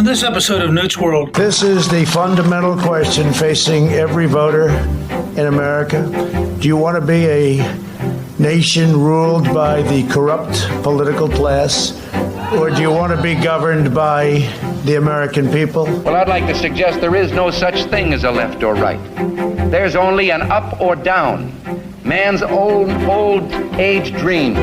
On this episode of Newt's World, this is the fundamental question facing every voter in America. Do you want to be a nation ruled by the corrupt political class, or do you want to be governed by the American people? Well, I'd like to suggest there is no such thing as a left or right. There's only an up or down. Man's old age dream,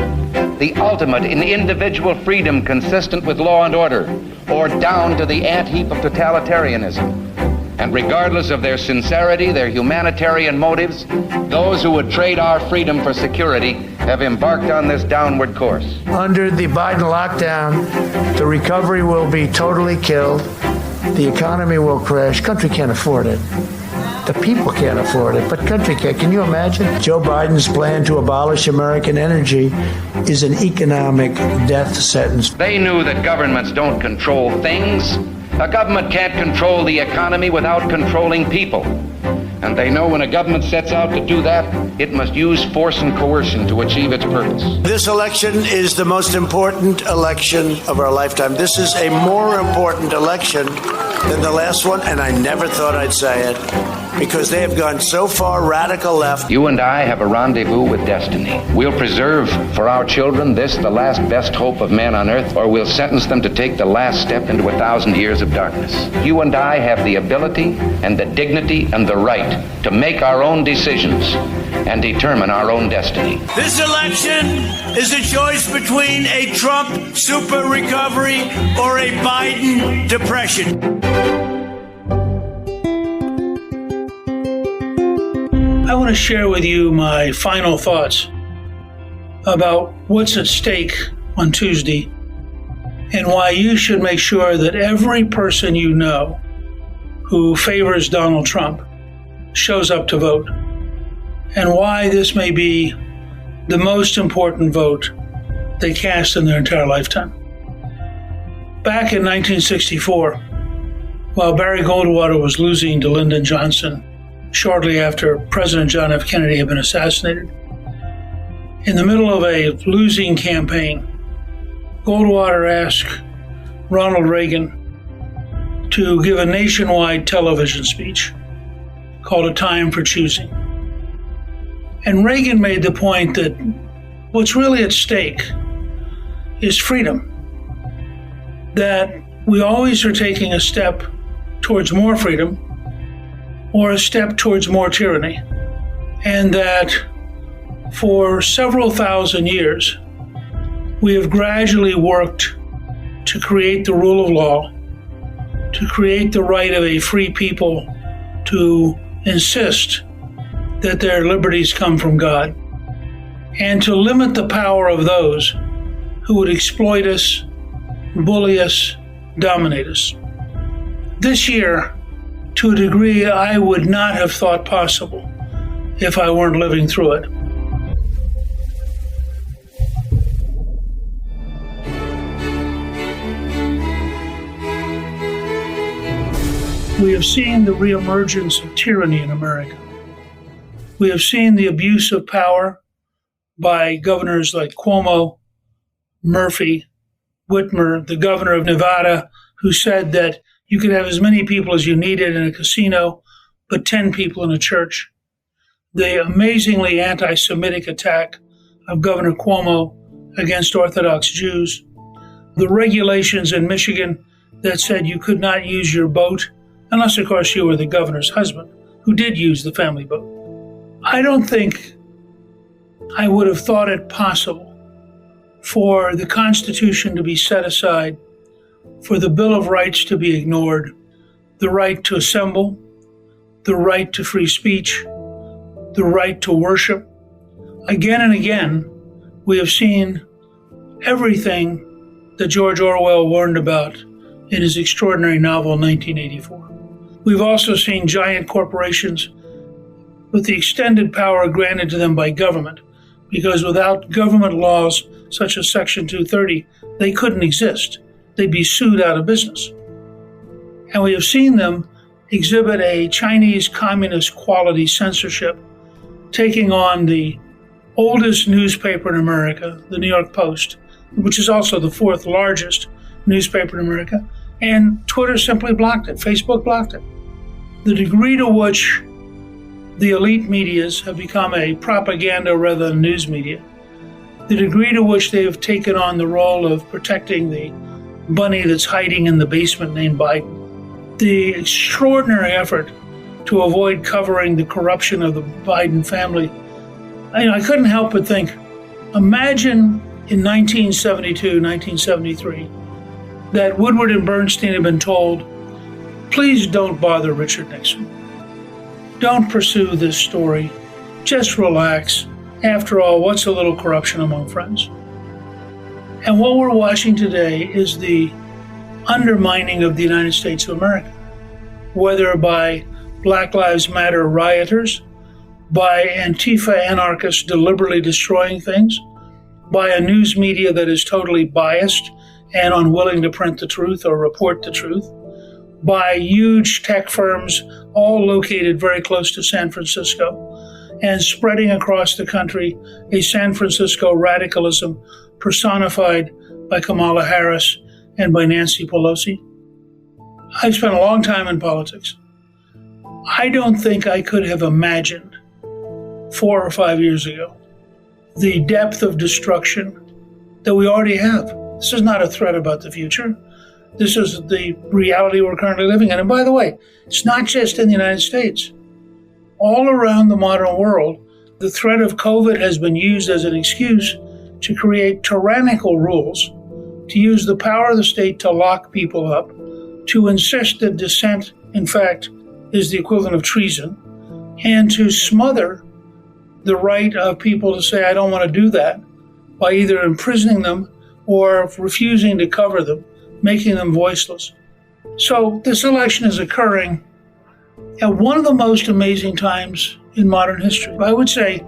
the ultimate in individual freedom consistent with law and order, or down to the ant-heap of totalitarianism. And regardless of their sincerity, their humanitarian motives, those who would trade our freedom for security have embarked on this downward course. Under the Biden lockdown, the recovery will be totally killed. The economy will crash. Country can't afford it. The people can't afford it, but country can. Can you imagine? Joe Biden's plan to abolish American energy is an economic death sentence. They knew that governments don't control things. A government can't control the economy without controlling people. And they know when a government sets out to do that, it must use force and coercion to achieve its purpose. This election is the most important election of our lifetime. This is a more important election than the last one, and I never thought I'd say it, because they have gone so far radical left. You and I have a rendezvous with destiny. We'll preserve for our children this, the last best hope of man on earth, or we'll sentence them to take the last step into 1,000 years of darkness. You and I have the ability and the dignity and the right to make our own decisions and determine our own destiny. This election is a choice between a Trump super recovery or a Biden depression. I want to share with you my final thoughts about what's at stake on Tuesday and why you should make sure that every person you know who favors Donald Trump shows up to vote, and why this may be the most important vote they cast in their entire lifetime. Back in 1964, while Barry Goldwater was losing to Lyndon Johnson shortly after President John F. Kennedy had been assassinated, in the middle of a losing campaign, Goldwater asked Ronald Reagan to give a nationwide television speech called A Time for Choosing. And Reagan made the point that what's really at stake is freedom, that we always are taking a step towards more freedom or a step towards more tyranny, and that for several thousand years, we have gradually worked to create the rule of law, to create the right of a free people to insist that their liberties come from God, and to limit the power of those who would exploit us, bully us, dominate us. This year, to a degree I would not have thought possible if I weren't living through it. We have seen the reemergence of tyranny in America. We have seen the abuse of power by governors like Cuomo, Murphy, Whitmer, the governor of Nevada, who said that you could have as many people as you needed in a casino, but 10 people in a church. The amazingly anti-Semitic attack of Governor Cuomo against Orthodox Jews. The regulations in Michigan that said you could not use your boat, unless, of course, you were the governor's husband, who did use the family boat. I don't think I would have thought it possible for the Constitution to be set aside, for the Bill of Rights to be ignored, the right to assemble, the right to free speech, the right to worship. Again and again, we have seen everything that George Orwell warned about in his extraordinary novel, 1984. We've also seen giant corporations with the extended power granted to them by government, because without government laws such as Section 230, they couldn't exist. They'd be sued out of business. And we have seen them exhibit a Chinese communist quality censorship, taking on the oldest newspaper in America, the New York Post, which is also the fourth largest newspaper in America, And Twitter simply blocked it. Facebook blocked it. The degree to which the elite medias have become a propaganda rather than news media, the degree to which they have taken on the role of protecting the bunny that's hiding in the basement named Biden, the extraordinary effort to avoid covering the corruption of the Biden family. I couldn't help but think, imagine in 1972, 1973, that Woodward and Bernstein had been told, please don't bother Richard Nixon. Don't pursue this story. Just relax. After all, what's a little corruption among friends? And what we're watching today is the undermining of the United States of America, whether by Black Lives Matter rioters, by Antifa anarchists deliberately destroying things, by a news media that is totally biased and unwilling to print the truth or report the truth, by huge tech firms, all located very close to San Francisco, and spreading across the country a San Francisco radicalism personified by Kamala Harris and by Nancy Pelosi. I've spent a long time in politics. I don't think I could have imagined 4 or 5 years ago the depth of destruction that we already have. This is not a threat about the future. This is the reality we're currently living in. And by the way, it's not just in the United States. All around the modern world, the threat of COVID has been used as an excuse to create tyrannical rules, to use the power of the state to lock people up, to insist that dissent, in fact, is the equivalent of treason, and to smother the right of people to say, I don't want to do that, by either imprisoning them or refusing to cover them, making them voiceless. So this election is occurring at one of the most amazing times in modern history. I would say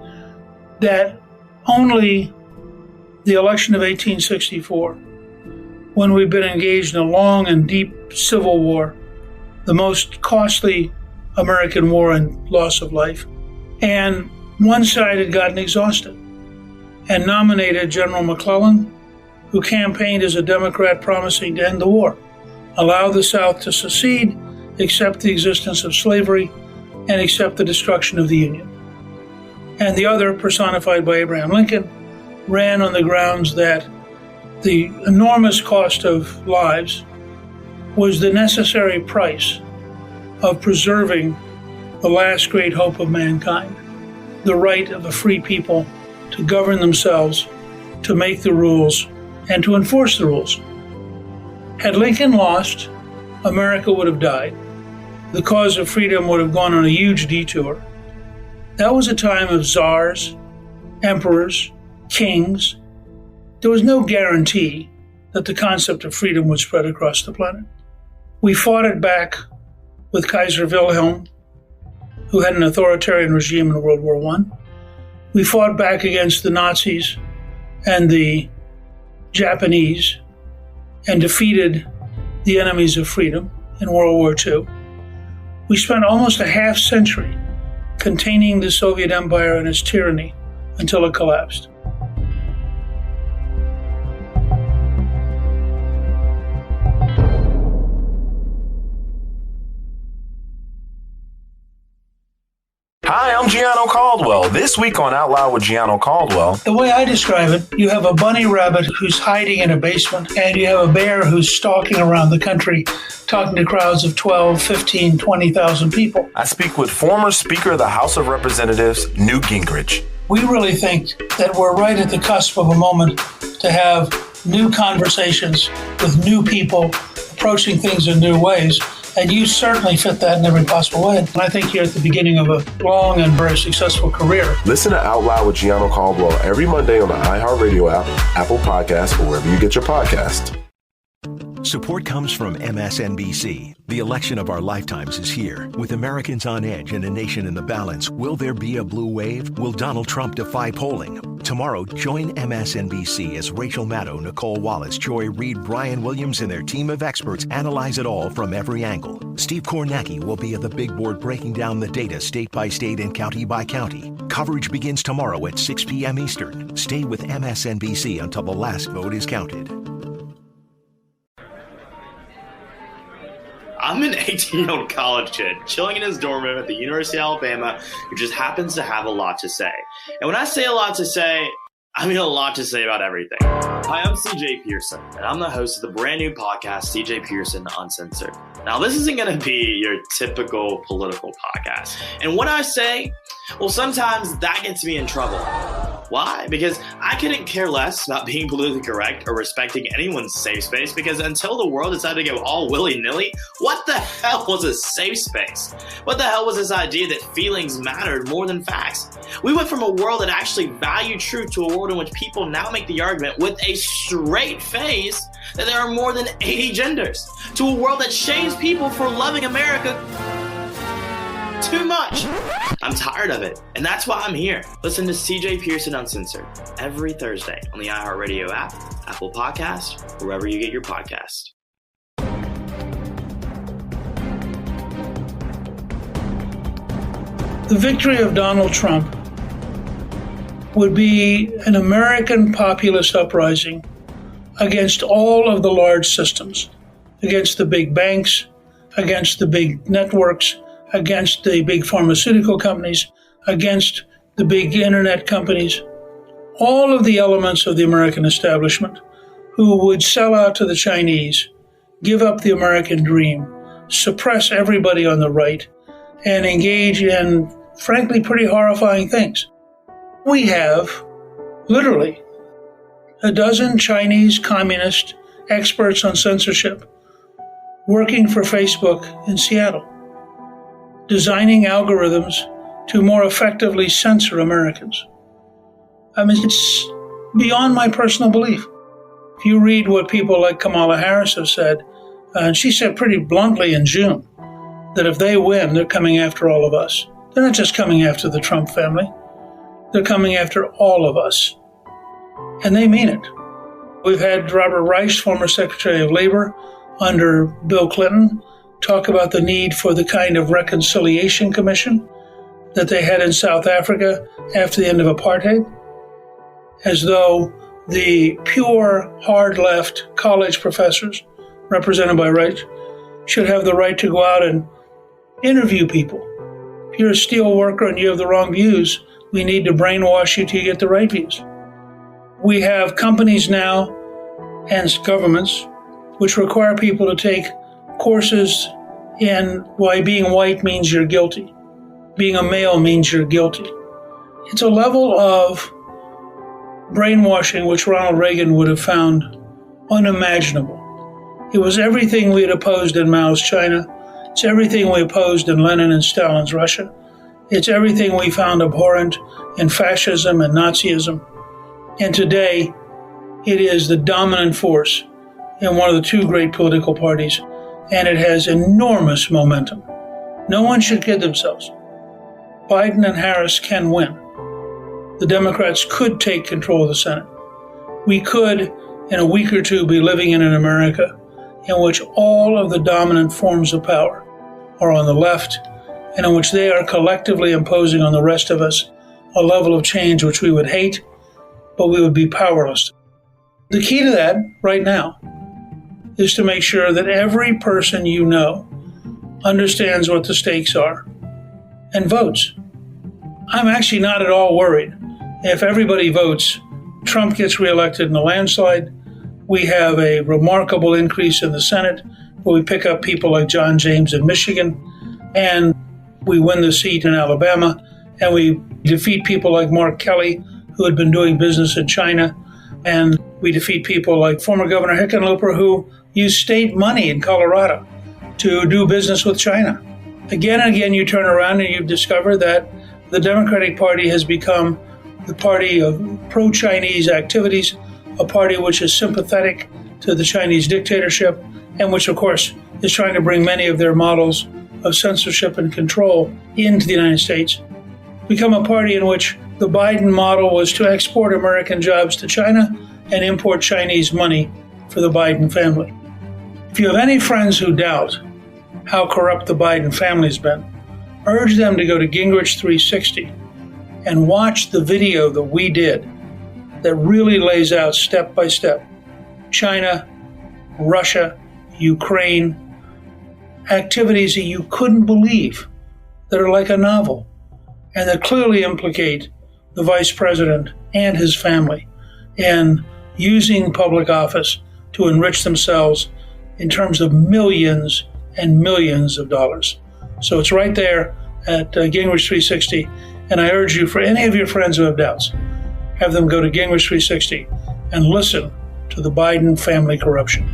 that only the election of 1864, when we've been engaged in a long and deep civil war, the most costly American war and loss of life, and one side had gotten exhausted and nominated General McClellan, who campaigned as a Democrat promising to end the war, allow the South to secede, accept the existence of slavery, and accept the destruction of the Union. And the other, personified by Abraham Lincoln, ran on the grounds that the enormous cost of lives was the necessary price of preserving the last great hope of mankind, the right of a free people to govern themselves, to make the rules, and to enforce the rules. Had Lincoln lost, America would have died. The cause of freedom would have gone on a huge detour. That was a time of czars, emperors, kings. There was no guarantee that the concept of freedom would spread across the planet. We fought it back with Kaiser Wilhelm, who had an authoritarian regime in World War I. We fought back against the Nazis and the Japanese and defeated the enemies of freedom in World War II. We spent almost a half century containing the Soviet Empire and its tyranny until it collapsed. Hi, I'm Gianno Caldwell. This week on Out Loud with Gianno Caldwell. The way I describe it, you have a bunny rabbit who's hiding in a basement, and you have a bear who's stalking around the country, talking to crowds of 12, 15, 20,000 people. I speak with former Speaker of the House of Representatives, Newt Gingrich. We really think that we're right at the cusp of a moment to have new conversations with new people approaching things in new ways. And you certainly fit that in every possible way. And I think you're at the beginning of a long and very successful career. Listen to Out Loud with Gianno Caldwell every Monday on the iHeartRadio app, Apple Podcasts, or wherever you get your podcasts. Support comes from MSNBC. The election of our lifetimes is here. With Americans on edge and a nation in the balance, will there be a blue wave? Will Donald Trump defy polling? Tomorrow, join MSNBC as Rachel Maddow, Nicole Wallace, Joy Reid, Brian Williams, and their team of experts analyze it all from every angle. Steve Kornacki will be at the big board breaking down the data state by state and county by county. Coverage begins tomorrow at 6 p.m. Eastern. Stay with MSNBC until the last vote is counted. I'm an 18-year-old college kid chilling in his dorm room at the University of Alabama who just happens to have a lot to say. And when I say a lot to say, I mean a lot to say about everything. Hi, I'm CJ Pearson, and I'm the host of the brand new podcast, CJ Pearson Uncensored. Now, this isn't going to be your typical political podcast. And what I say, well, sometimes that gets me in trouble. Why? Because I couldn't care less about being politically correct or respecting anyone's safe space, because until the world decided to go all willy-nilly, what the hell was a safe space? What the hell was this idea that feelings mattered more than facts? We went from a world that actually valued truth to a world in which people now make the argument with a straight face that there are more than 80 genders, to a world that shames people for loving America too much. I'm tired of it, and that's why I'm here. Listen to CJ Pearson Uncensored every Thursday on the iHeartRadio app, Apple Podcast, wherever you get your podcast. The victory of Donald Trump would be an American populist uprising against all of the large systems, against the big banks, against the big networks, against the big pharmaceutical companies, against the big internet companies, all of the elements of the American establishment who would sell out to the Chinese, give up the American dream, suppress everybody on the right, and engage in, frankly, pretty horrifying things. We have, literally, a dozen Chinese communist experts on censorship working for Facebook in Seattle, designing algorithms to more effectively censor Americans. I mean, it's beyond my personal belief. If you read what people like Kamala Harris have said, and she said pretty bluntly in June that if they win, they're coming after all of us. They're not just coming after the Trump family. They're coming after all of us. And they mean it. We've had Robert Reich, former Secretary of Labor under Bill Clinton, talk about the need for the kind of reconciliation commission that they had in South Africa after the end of apartheid, as though the pure, hard left college professors, represented by Reich, should have the right to go out and interview people. If you're a steel worker and you have the wrong views, we need to brainwash you till you get the right views. We have companies now and governments which require people to take courses in why being white means you're guilty. Being a male means you're guilty. It's a level of brainwashing which Ronald Reagan would have found unimaginable. It was everything we had opposed in Mao's China. It's everything we opposed in Lenin and Stalin's Russia. It's everything we found abhorrent in fascism and Nazism. And today, it is the dominant force in one of the two great political parties, and it has enormous momentum. No one should kid themselves. Biden and Harris can win. The Democrats could take control of the Senate. We could, in a week or two, be living in an America in which all of the dominant forms of power are on the left, and in which they are collectively imposing on the rest of us a level of change which we would hate, but we would be powerless. The key to that right now is to make sure that every person you know understands what the stakes are and votes. I'm actually not at all worried. If everybody votes, Trump gets reelected in a landslide. We have a remarkable increase in the Senate, where we pick up people like John James in Michigan, and we win the seat in Alabama, and we defeat people like Mark Kelly, who had been doing business in China, and we defeat people like former Governor Hickenlooper, who used state money in Colorado to do business with China. Again and again, you turn around and you discover that the Democratic Party has become the party of pro-Chinese activities, a party which is sympathetic to the Chinese dictatorship, and which, of course, is trying to bring many of their models of censorship and control into the United States. Become a party in which the Biden model was to export American jobs to China and import Chinese money for the Biden family. If you have any friends who doubt how corrupt the Biden family's been, urge them to go to Gingrich 360 and watch the video that we did that really lays out step by step China, Russia, Ukraine, activities that you couldn't believe, that are like a novel, and that clearly implicate the vice president and his family in using public office to enrich themselves in terms of millions and millions of dollars. So it's right there at Gingrich 360. And I urge you, for any of your friends who have doubts, have them go to Gingrich 360 and listen to the Biden family corruption.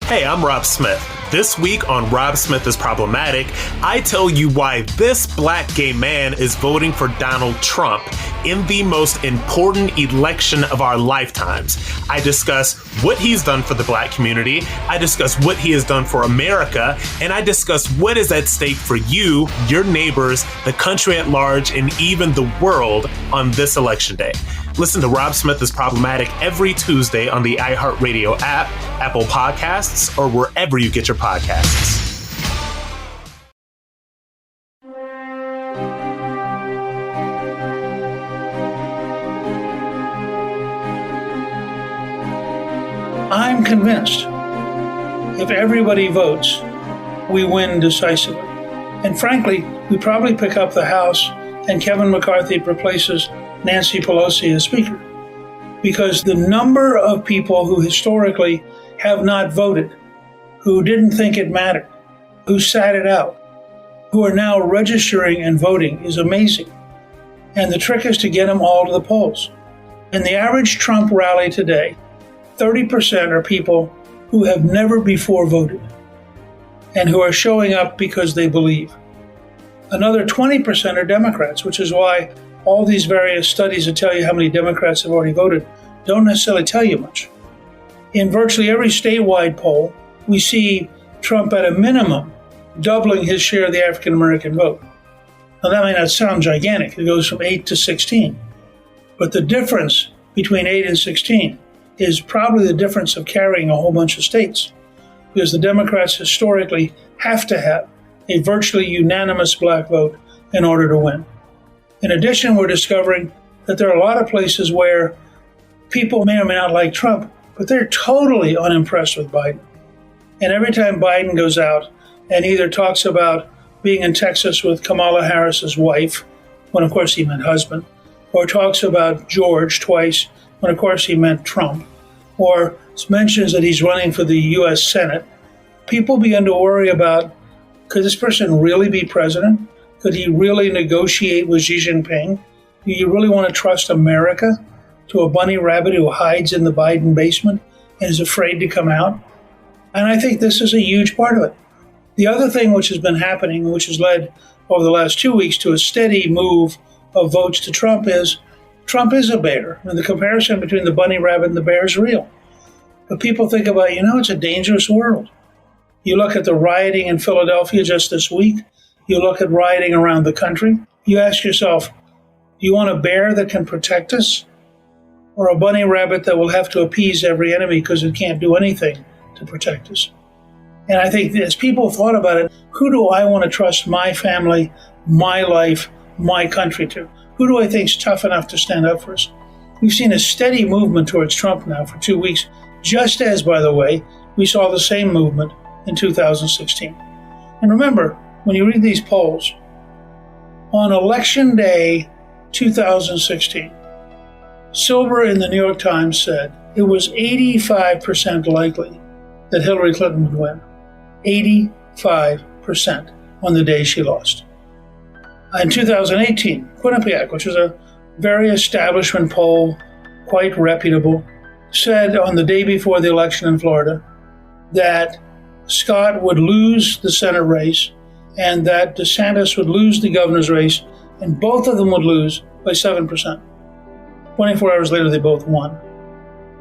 Hey, I'm Rob Smith. This week on Rob Smith is Problematic, I tell you why this black gay man is voting for Donald Trump in the most important election of our lifetimes. I discuss what he's done for the black community, I discuss what he has done for America, and I discuss what is at stake for you, your neighbors, the country at large, and even the world on this election day. Listen to Rob Smith is Problematic every Tuesday on the iHeartRadio app, Apple Podcasts, or wherever you get your podcasts. I'm convinced if everybody votes, we win decisively. And frankly, we probably pick up the House and Kevin McCarthy replaces Nancy Pelosi as Speaker. Because the number of people who historically have not voted, who didn't think it mattered, who sat it out, who are now registering and voting is amazing. And the trick is to get them all to the polls. In the average Trump rally today, 30% are people who have never before voted and who are showing up because they believe. Another 20% are Democrats, which is why all these various studies that tell you how many Democrats have already voted don't necessarily tell you much. In virtually every statewide poll, we see Trump at a minimum doubling his share of the African American vote. Now that may not sound gigantic. It goes from 8 to 16. But the difference between 8 and 16 is probably the difference of carrying a whole bunch of states. Because the Democrats historically have to have a virtually unanimous black vote in order to win. In addition, we're discovering that there are a lot of places where people may or may not like Trump, but they're totally unimpressed with Biden. And every time Biden goes out and either talks about being in Texas with Kamala Harris's wife, when of course he meant husband, or talks about George twice, when of course he meant Trump, or mentions that he's running for the U.S. Senate, people begin to worry about, could this person really be president? Could he really negotiate with Xi Jinping? Do you really want to trust America to a bunny rabbit who hides in the Biden basement and is afraid to come out? And I think this is a huge part of it. The other thing which has been happening, which has led over the last 2 weeks to a steady move of votes to Trump is a bear. And the comparison between the bunny rabbit and the bear is real. But people think about, it's a dangerous world. You look at the rioting in Philadelphia just this week. You look at rioting around the country. You ask yourself, do you want a bear that can protect us? Or a bunny rabbit that will have to appease every enemy because it can't do anything to protect us? And I think as people thought about it, who do I want to trust my family, my life, my country to? Who do I think is tough enough to stand up for us? We've seen a steady movement towards Trump now for 2 weeks, just as, by the way, we saw the same movement in 2016. And remember, when you read these polls, on Election Day 2016, Silver in the New York Times said it was 85% likely that Hillary Clinton would win. 85% on the day she lost. In 2018, Quinnipiac, which was a very establishment poll, quite reputable, said on the day before the election in Florida that Scott would lose the Senate race and that DeSantis would lose the governor's race, and both of them would lose by 7%. 24 hours later, they both won.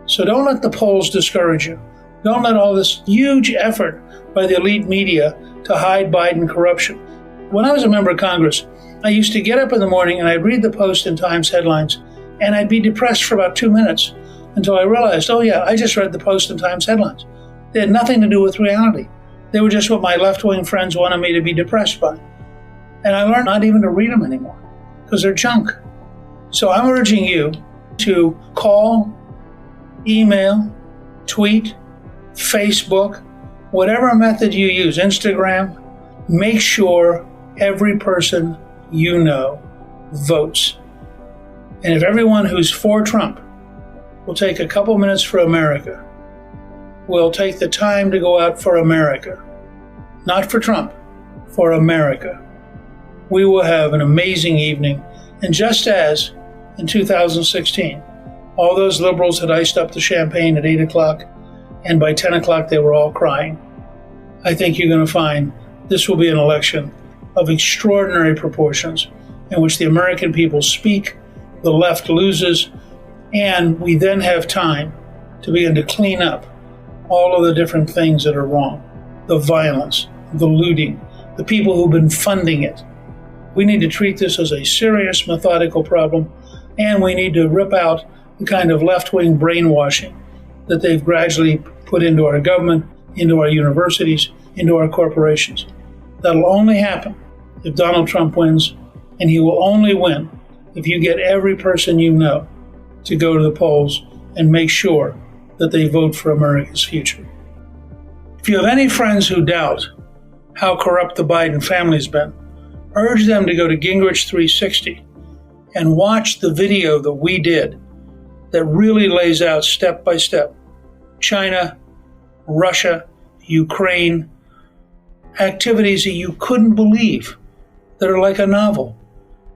So don't let the polls discourage you. Don't let all this huge effort by the elite media to hide Biden corruption. When I was a member of Congress, I used to get up in the morning and I'd read the Post and Times headlines, and I'd be depressed for about 2 minutes until I realized, oh yeah, I just read the Post and Times headlines. They had nothing to do with reality. They were just what my left-wing friends wanted me to be depressed by. And I learned not even to read them anymore. because they're junk. So I'm urging you to call, email, tweet, Facebook, whatever method you use, Instagram, make sure every person you know votes. And if everyone who's for Trump will take a couple minutes for America, will take the time to go out for America, not for Trump, for America, we will have an amazing evening. And just as in 2016, all those liberals had iced up the champagne at 8 o'clock, and by 10 o'clock they were all crying, I think you're going to find this will be an election of extraordinary proportions in which the American people speak, the left loses, and we then have time to begin to clean up all of the different things that are wrong. The violence, the looting, the people who've been funding it. We need to treat this as a serious, methodical problem, and we need to rip out the kind of left-wing brainwashing that they've gradually put into our government, into our universities, into our corporations. That'll only happen if Donald Trump wins, and he will only win if you get every person you know to go to the polls and make sure that they vote for America's future. If you have any friends who doubt how corrupt the Biden family's been, urge them to go to Gingrich 360 and watch the video that we did that really lays out step by step China, Russia, Ukraine, activities that you couldn't believe, that are like a novel,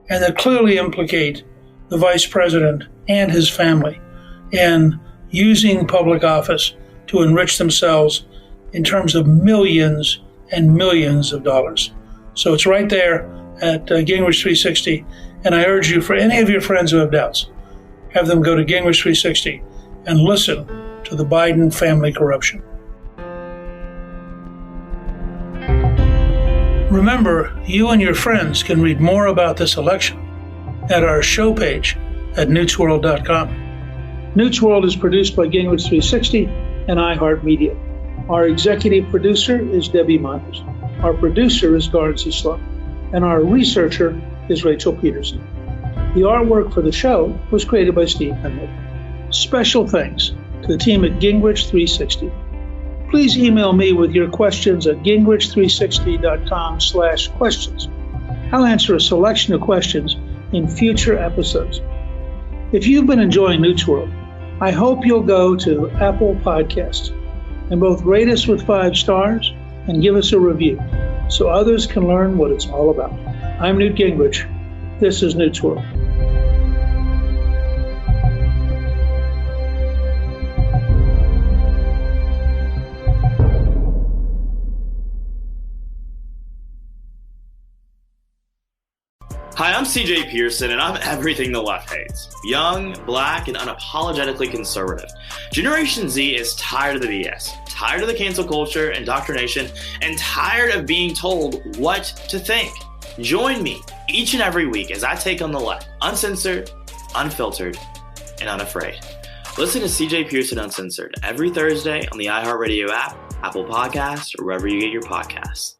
and that clearly implicate the vice president and his family in using public office to enrich themselves in terms of millions and millions of dollars. So it's right there at Gingrich 360, and I urge you, for any of your friends who have doubts, have them go to Gingrich 360 and listen to the Biden family corruption. Remember, you and your friends can read more about this election at our show page at newtsworld.com. Newt's World is produced by Gingrich 360 and iHeartMedia. Our executive producer is Debbie Myers. Our producer is Garnsey Sloan. And our researcher is Rachel Peterson. The artwork for the show was created by Steve Henley. Special thanks to the team at Gingrich 360. Please email me with your questions at gingrich360.com/questions. I'll answer a selection of questions in future episodes. If you've been enjoying Newt's World, I hope you'll go to Apple Podcasts and both rate us with 5 stars and give us a review so others can learn what it's all about. I'm Newt Gingrich. This is Newt's World. Hi, I'm CJ Pearson, and I'm everything the left hates. Young, black, and unapologetically conservative. Generation Z is tired of the BS, tired of the cancel culture, indoctrination, and tired of being told what to think. Join me each and every week as I take on the left, uncensored, unfiltered, and unafraid. Listen to CJ Pearson Uncensored every Thursday on the iHeartRadio app, Apple Podcasts, or wherever you get your podcasts.